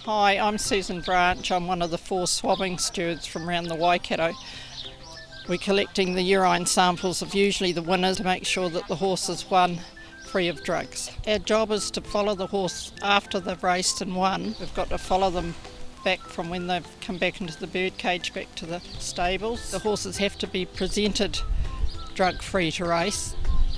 Hi, I'm Susan Branch. I'm one of the 4 swabbing stewards from around the Waikato. We're collecting the urine samples of usually the winners to make sure that the horse has won free of drugs. Our job is to follow the horse after they've raced and won. We've got to follow them back from when they've come back into the bird cage back to the stables. The horses have to be presented drug-free to race,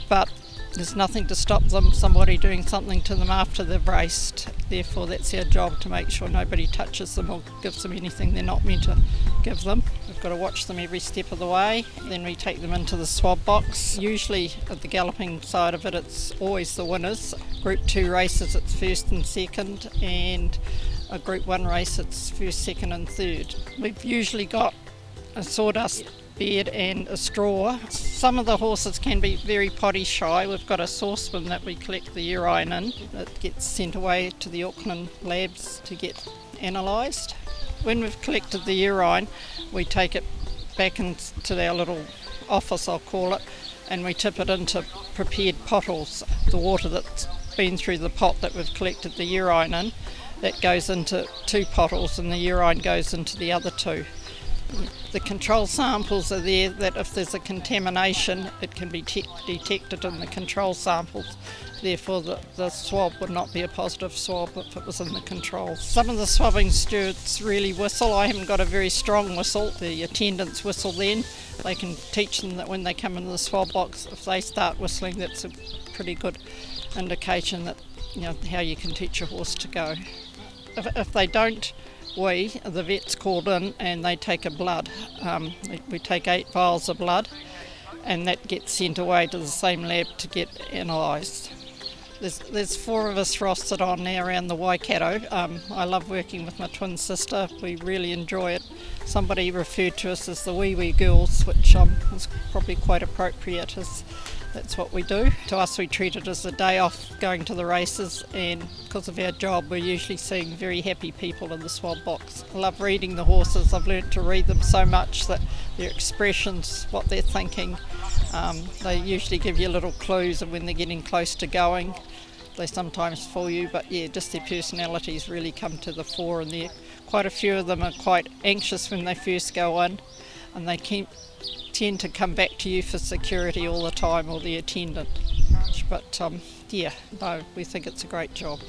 but there's nothing to stop somebody doing something to them after they've raced. Therefore, that's our job, to make sure nobody touches them or gives them anything they're not meant to give them. We've got to watch them every step of the way. Then we take them into the swab box. Usually at the galloping side of it, it's always the winners. Group 2 races, it's first and second, and a Group 1 race, it's first, second and third. We've usually got a sawdust bed and a straw. Some of the horses can be very potty shy. We've got a saucepan that we collect the urine in. It gets sent away to the Auckland labs to get analysed. When we've collected the urine, we take it back into our little office, I'll call it, and we tip it into prepared pottles. The water that's been through the pot that we've collected the urine in, that goes into 2 pottles and the urine goes into the other 2. The control samples are there that if there's a contamination, it can be detected in the control samples. Therefore, the swab would not be a positive swab if it was in the control. Some of the swabbing stewards really whistle. I haven't got a very strong whistle. The attendants whistle then. They can teach them that when they come into the swab box, if they start whistling, that's a pretty good indication that, how you can teach a horse to go. If they don't, the vet's called in and they take a blood. We take 8 vials of blood, and that gets sent away to the same lab to get analysed. There's 4 of us rostered on now around the Waikato. I love working with my twin sister. We really enjoy it. Somebody referred to us as the wee girls, which is probably quite appropriate, as that's what we do. To us, we treat it as a day off going to the races, and because of our job, we're usually seeing very happy people in the swab box. I love reading the horses. I've learnt to read them so much that their expressions, what they're thinking, they usually give you little clues of when they're getting close to going. They sometimes fool you, but just their personalities really come to the fore, and quite a few of them are quite anxious when they first go in, and they tend to come back to you for security all the time, or the attendant. But we think it's a great job.